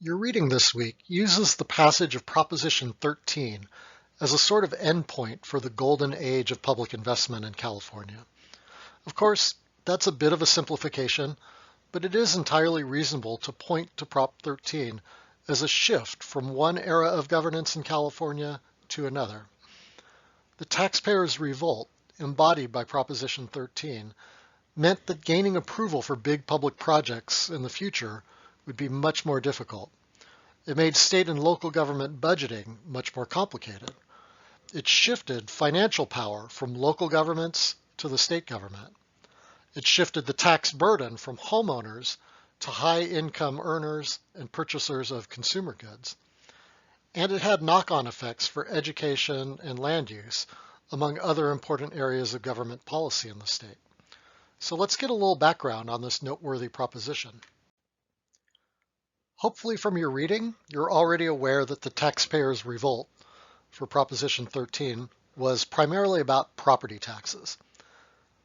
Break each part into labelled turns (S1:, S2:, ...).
S1: Your reading this week uses the passage of Proposition 13 as a sort of endpoint for the golden age of public investment in California. Of course, that's a bit of a simplification, but it is entirely reasonable to point to Prop 13 as a shift from one era of governance in California to another. The Taxpayers Revolt, embodied by Proposition 13, meant that gaining approval for big public projects in the future would be much more difficult. It made state and local government budgeting much more complicated. It shifted financial power from local governments to the state government. It shifted the tax burden from homeowners to high-income earners and purchasers of consumer goods. And it had knock-on effects for education and land use, among other important areas of government policy in the state. So let's get a little background on this noteworthy proposition. Hopefully from your reading, you're already aware that the Taxpayers Revolt for Proposition 13 was primarily about property taxes.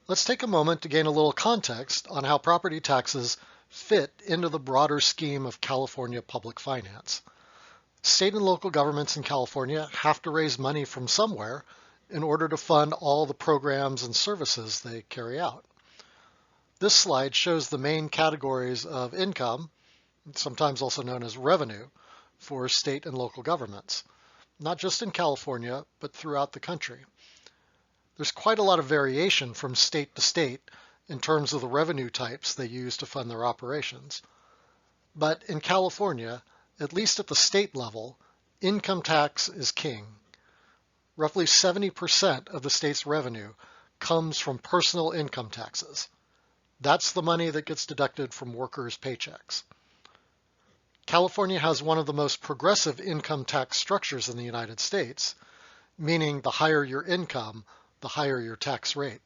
S1: Let's take a moment to gain a little context on how property taxes fit into the broader scheme of California public finance. State and local governments in California have to raise money from somewhere in order to fund all the programs and services they carry out. This slide shows the main categories of income, sometimes also known as revenue, for state and local governments, not just in California, but throughout the country. There's quite a lot of variation from state to state in terms of the revenue types they use to fund their operations. But in California, at least at the state level, income tax is king. Roughly 70% of the state's revenue comes from personal income taxes. That's the money that gets deducted from workers' paychecks. California has one of the most progressive income tax structures in the United States, meaning the higher your income, the higher your tax rate.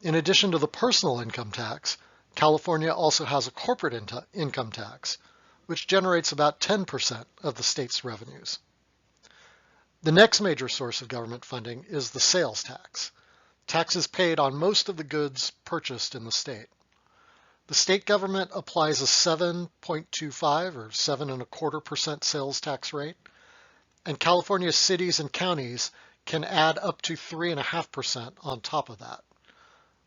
S1: In addition to the personal income tax, California also has a corporate income tax, which generates about 10% of the state's revenues. The next major source of government funding is the sales tax, taxes paid on most of the goods purchased in the state. The state government applies a 7.25 or 7.25% sales tax rate, and California cities and counties can add up to 3.5% on top of that.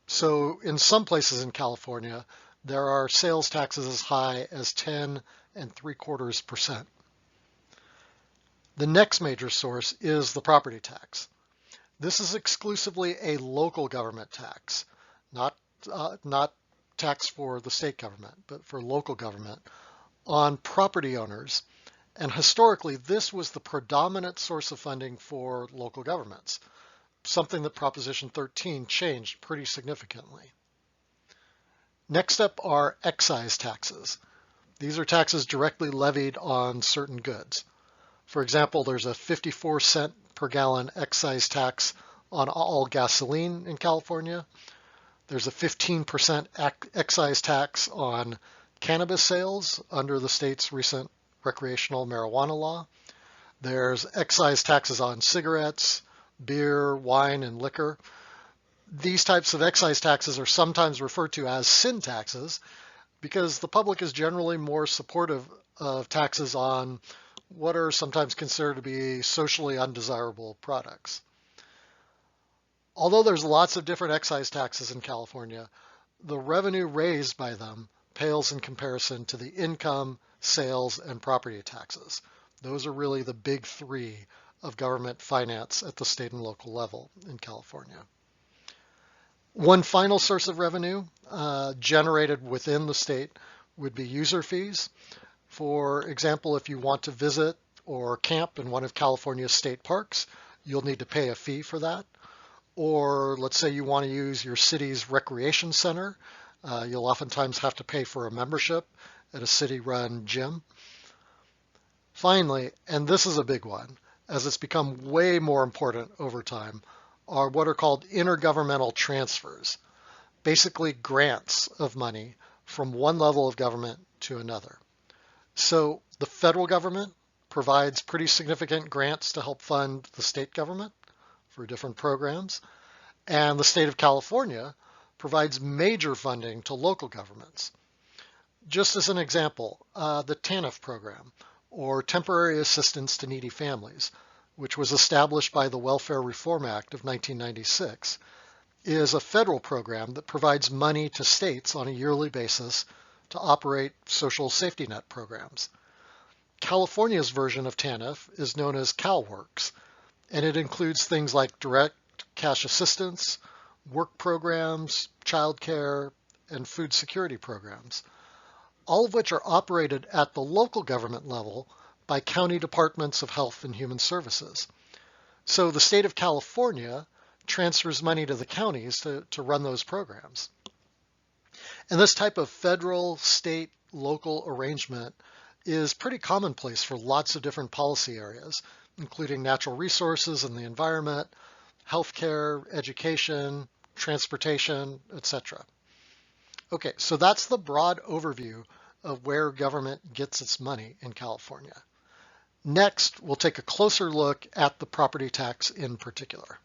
S1: So in some places in California, there are sales taxes as high as 10.75%. The next major source is the property tax. This is exclusively a local government tax, not tax for the state government, but for local government, on property owners. And historically, this was the predominant source of funding for local governments, something that Proposition 13 changed pretty significantly. Next up are excise taxes. These are taxes directly levied on certain goods. For example, there's a 54-cent per gallon excise tax on all gasoline in California. There's a 15% excise tax on cannabis sales under the state's recent recreational marijuana law. There's excise taxes on cigarettes, beer, wine, and liquor. These types of excise taxes are sometimes referred to as sin taxes because the public is generally more supportive of taxes on what are sometimes considered to be socially undesirable products. Although there's lots of different excise taxes in California, the revenue raised by them pales in comparison to the income, sales, and property taxes. Those are really the big three of government finance at the state and local level in California. One final source of revenue generated within the state would be user fees. For example, if you want to visit or camp in one of California's state parks, you'll need to pay a fee for that. Or let's say you want to use your city's recreation center, you'll oftentimes have to pay for a membership at a city-run gym. Finally, and this is a big one, as it's become way more important over time, are what are called intergovernmental transfers, basically grants of money from one level of government to another. So the federal government provides pretty significant grants to help fund the state government for different programs, and the state of California provides major funding to local governments. Just as an example, the TANF program, or Temporary Assistance to Needy Families, which was established by the Welfare Reform Act of 1996, is a federal program that provides money to states on a yearly basis to operate social safety net programs. California's version of TANF is known as CalWorks, and it includes things like direct cash assistance, work programs, childcare, and food security programs, all of which are operated at the local government level by county departments of health and human services. So the state of California transfers money to the counties to run those programs. And this type of federal, state, local arrangement is pretty commonplace for lots of different policy areas, including natural resources and the environment, healthcare, education, transportation, etc. Okay, so that's the broad overview of where government gets its money in California. Next, we'll take a closer look at the property tax in particular.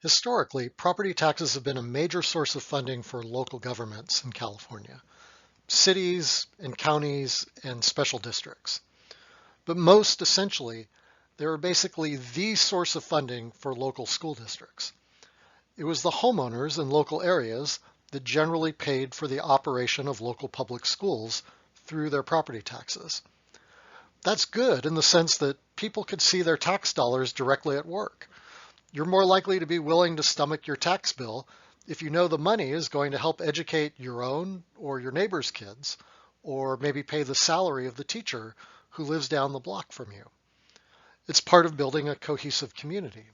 S1: Historically, property taxes have been a major source of funding for local governments in California, cities and counties and special districts. But most essentially, they were basically the source of funding for local school districts. It was the homeowners in local areas that generally paid for the operation of local public schools through their property taxes. That's good in the sense that people could see their tax dollars directly at work. You're more likely to be willing to stomach your tax bill if you know the money is going to help educate your own or your neighbor's kids, or maybe pay the salary of the teacher who lives down the block from you. It's part of building a cohesive community.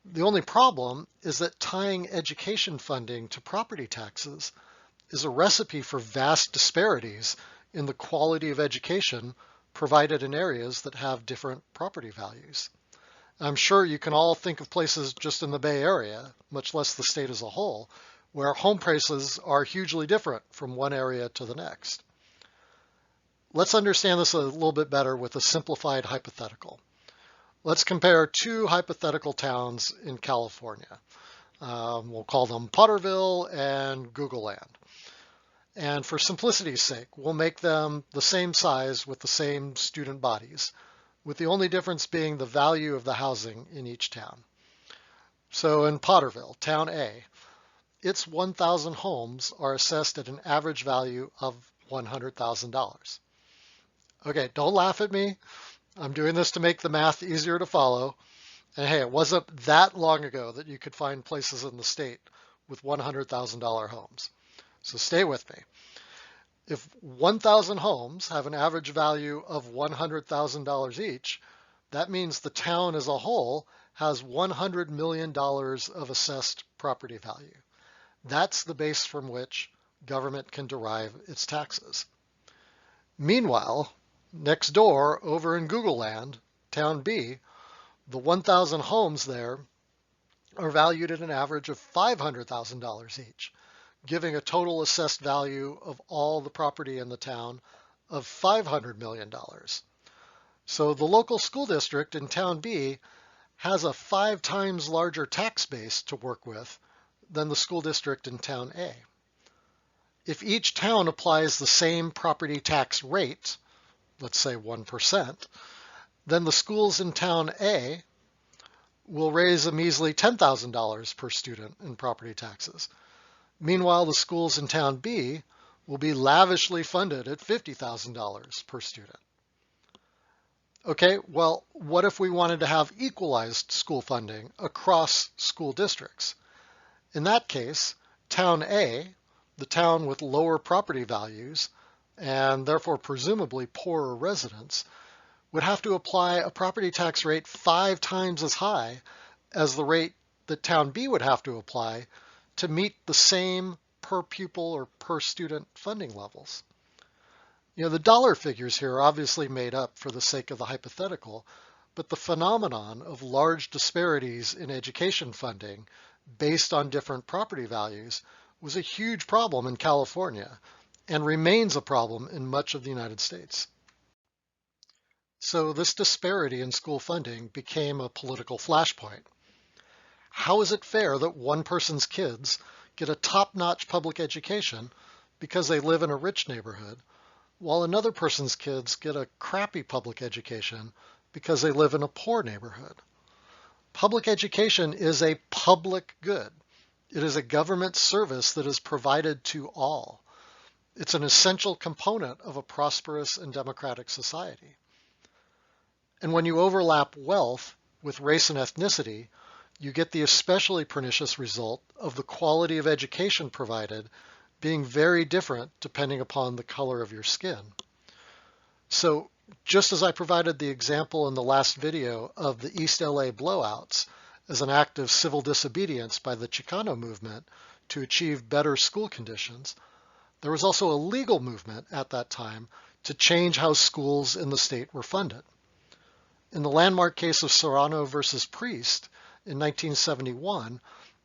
S1: The only problem is that tying education funding to property taxes is a recipe for vast disparities in the quality of education provided in areas that have different property values. I'm sure you can all think of places just in the Bay Area, much less the state as a whole, where home prices are hugely different from one area to the next. Let's understand this a little bit better with a simplified hypothetical. Let's compare two hypothetical towns in California. We'll call them Potterville and Google Land. And for simplicity's sake, we'll make them the same size with the same student bodies, with the only difference being the value of the housing in each town. So in Potterville, Town A, its 1,000 homes are assessed at an average value of $100,000. Okay, don't laugh at me. I'm doing this to make the math easier to follow. And hey, it wasn't that long ago that you could find places in the state with $100,000 homes. So stay with me. If 1,000 homes have an average value of $100,000 each, that means the town as a whole has $100 million of assessed property value. That's the base from which government can derive its taxes. Meanwhile, next door, over in Google Land, Town B, the 1,000 homes there are valued at an average of $500,000 each, giving a total assessed value of all the property in the town of $500 million. So the local school district in Town B has a 5 times larger tax base to work with than the school district in Town A. If each town applies the same property tax rate, let's say 1%, then the schools in Town A will raise a measly $10,000 per student in property taxes. Meanwhile, the schools in Town B will be lavishly funded at $50,000 per student. Okay, well, what if we wanted to have equalized school funding across school districts? In that case, Town A, the town with lower property values and therefore presumably poorer residents, would have to apply a property tax rate 5 times as high as the rate that Town B would have to apply to meet the same per pupil or per student funding levels. You know, the dollar figures here are obviously made up for the sake of the hypothetical, but the phenomenon of large disparities in education funding based on different property values was a huge problem in California and remains a problem in much of the United States. So this disparity in school funding became a political flashpoint. How is it fair that one person's kids get a top-notch public education, because they live in a rich neighborhood, while another person's kids get a crappy public education because they live in a poor neighborhood. Public education is a public good. It is a government service that is provided to all. It's an essential component of a prosperous and democratic society. And when you overlap wealth with race and ethnicity, you get the especially pernicious result of the quality of education provided being very different depending upon the color of your skin. So just as I provided the example in the last video of the East LA blowouts as an act of civil disobedience by the Chicano movement to achieve better school conditions, there was also a legal movement at that time to change how schools in the state were funded. In the landmark case of Serrano versus Priest in 1971,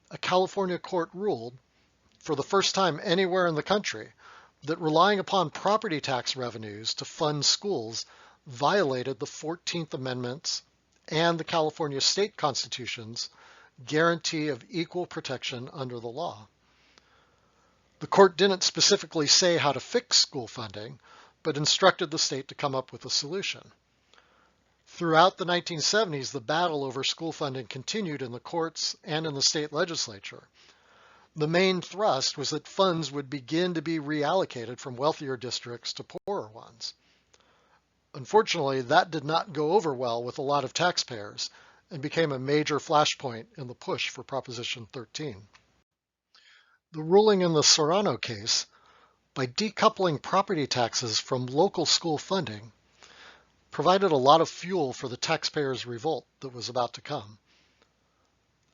S1: a California court ruled, for the first time anywhere in the country, that relying upon property tax revenues to fund schools violated the 14th Amendment's and the California state constitution's guarantee of equal protection under the law. The court didn't specifically say how to fix school funding, but instructed the state to come up with a solution. Throughout the 1970s, the battle over school funding continued in the courts and in the state legislature. The main thrust was that funds would begin to be reallocated from wealthier districts to poorer ones. Unfortunately, that did not go over well with a lot of taxpayers and became a major flashpoint in the push for Proposition 13. The ruling in the Serrano case, by decoupling property taxes from local school funding, provided a lot of fuel for the taxpayers' revolt that was about to come.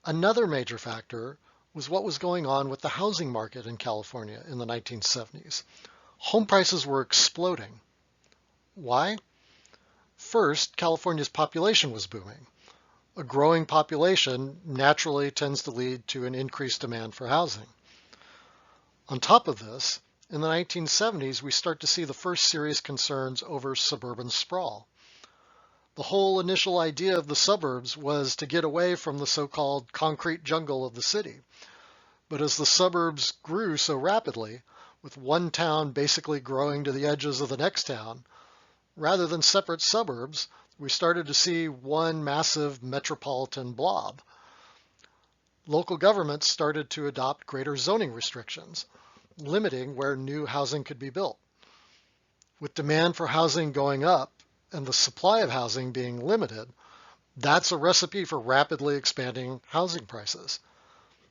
S1: Another major factor was what was going on with the housing market in California in the 1970s. Home prices were exploding. Why? First, California's population was booming. A growing population naturally tends to lead to an increased demand for housing. On top of this, in the 1970s, we start to see the first serious concerns over suburban sprawl. The whole initial idea of the suburbs was to get away from the so-called concrete jungle of the city. But as the suburbs grew so rapidly, with one town basically growing to the edges of the next town, rather than separate suburbs, we started to see one massive metropolitan blob. Local governments started to adopt greater zoning restrictions, limiting where new housing could be built. With demand for housing going up and the supply of housing being limited, that's a recipe for rapidly expanding housing prices.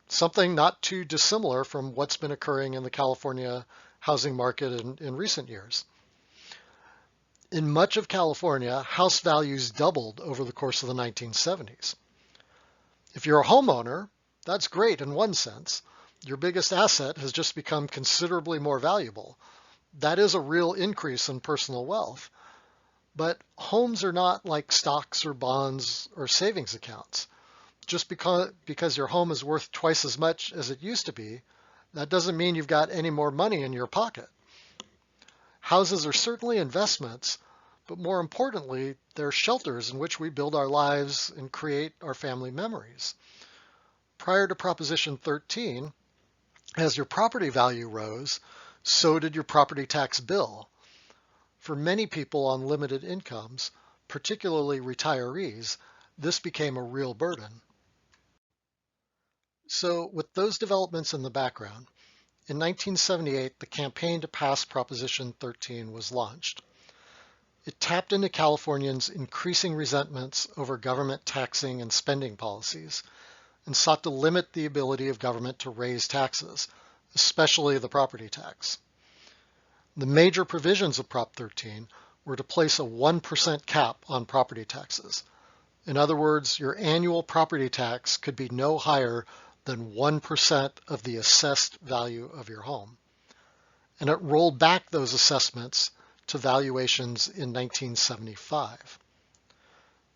S1: Something not too dissimilar from what's been occurring in the California housing market in recent years. In much of California, house values doubled over the course of the 1970s. If you're a homeowner, that's great in one sense. Your biggest asset has just become considerably more valuable. That is a real increase in personal wealth. But homes are not like stocks or bonds or savings accounts. Just because your home is worth twice as much as it used to be, that doesn't mean you've got any more money in your pocket. Houses are certainly investments, but more importantly, they're shelters in which we build our lives and create our family memories. Prior to Proposition 13, as your property value rose, so did your property tax bill. For many people on limited incomes, particularly retirees, this became a real burden. So with those developments in the background, in 1978, the campaign to pass Proposition 13 was launched. It tapped into Californians' increasing resentments over government taxing and spending policies and sought to limit the ability of government to raise taxes, especially the property tax. The major provisions of Prop 13 were to place a 1% cap on property taxes. In other words, your annual property tax could be no higher than 1% of the assessed value of your home. And it rolled back those assessments to valuations in 1975.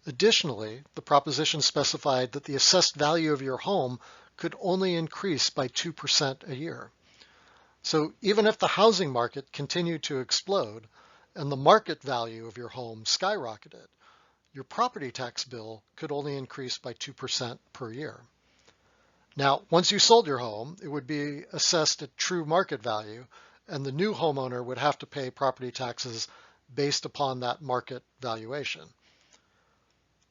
S1: Additionally, the proposition specified that the assessed value of your home could only increase by 2% a year. So even if the housing market continued to explode and the market value of your home skyrocketed, your property tax bill could only increase by 2% per year. Now, once you sold your home, it would be assessed at true market value and the new homeowner would have to pay property taxes based upon that market valuation.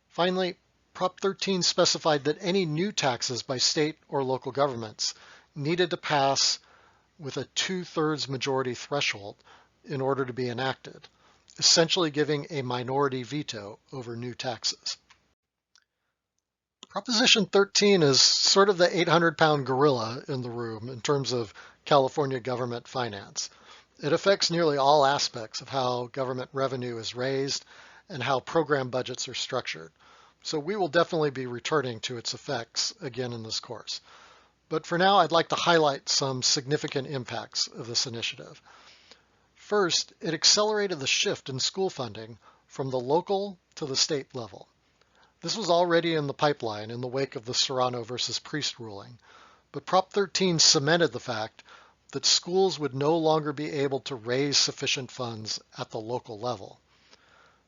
S1: Finally, Prop 13 specified that any new taxes by state or local governments needed to pass with a 2/3 majority threshold in order to be enacted, essentially giving a minority veto over new taxes. Proposition 13 is sort of the 800-pound gorilla in the room in terms of California government finance. It affects nearly all aspects of how government revenue is raised and how program budgets are structured. So we will definitely be returning to its effects again in this course. But for now, I'd like to highlight some significant impacts of this initiative. First, it accelerated the shift in school funding from the local to the state level. This was already in the pipeline in the wake of the Serrano versus Priest ruling, but Prop 13 cemented the fact that schools would no longer be able to raise sufficient funds at the local level.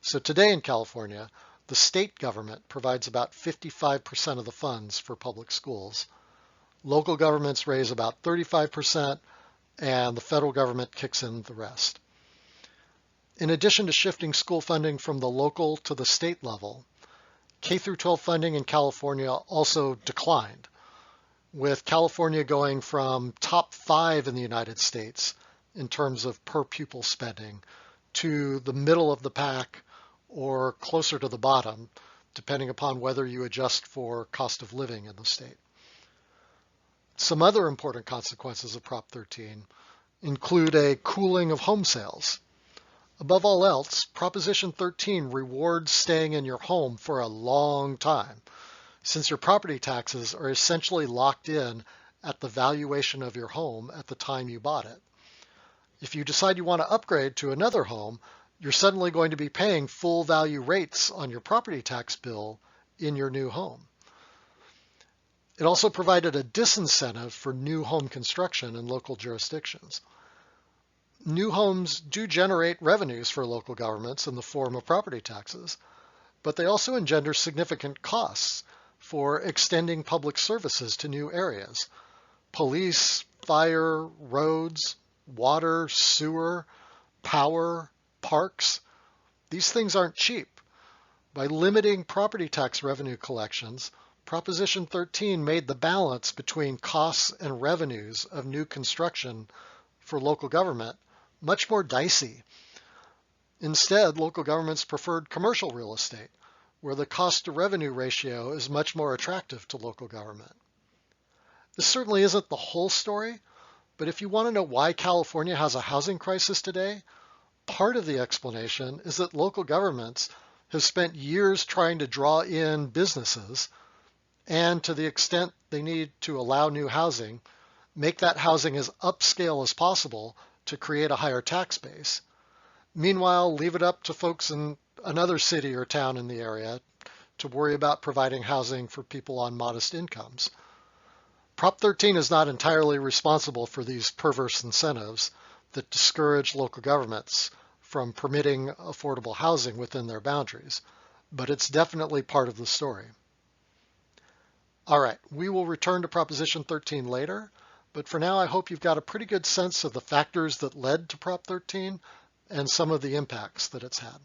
S1: So today in California, the state government provides about 55% of the funds for public schools. Local governments raise about 35%, and the federal government kicks in the rest. In addition to shifting school funding from the local to the state level, K-12 funding in California also declined, with California going from top 5 in the United States in terms of per pupil spending to the middle of the pack or closer to the bottom, depending upon whether you adjust for cost of living in the state. Some other important consequences of Prop 13 include a cooling of home sales. Above all else, Proposition 13 rewards staying in your home for a long time, since your property taxes are essentially locked in at the valuation of your home at the time you bought it. If you decide you want to upgrade to another home, you're suddenly going to be paying full value rates on your property tax bill in your new home. It also provided a disincentive for new home construction in local jurisdictions. New homes do generate revenues for local governments in the form of property taxes, but they also engender significant costs for extending public services to new areas. Police, fire, roads, water, sewer, power, parks. These things aren't cheap. By limiting property tax revenue collections, Proposition 13 made the balance between costs and revenues of new construction for local government much more dicey. Instead, local governments preferred commercial real estate, where the cost to revenue ratio is much more attractive to local government. This certainly isn't the whole story, but if you want to know why California has a housing crisis today, part of the explanation is that local governments have spent years trying to draw in businesses, and to the extent they need to allow new housing, make that housing as upscale as possible to create a higher tax base. Meanwhile, leave it up to folks in another city or town in the area to worry about providing housing for people on modest incomes. Prop 13 is not entirely responsible for these perverse incentives that discourage local governments from permitting affordable housing within their boundaries, but it's definitely part of the story. All right, we will return to Proposition 13 later, but for now I hope you've got a pretty good sense of the factors that led to Prop 13 and some of the impacts that it's had.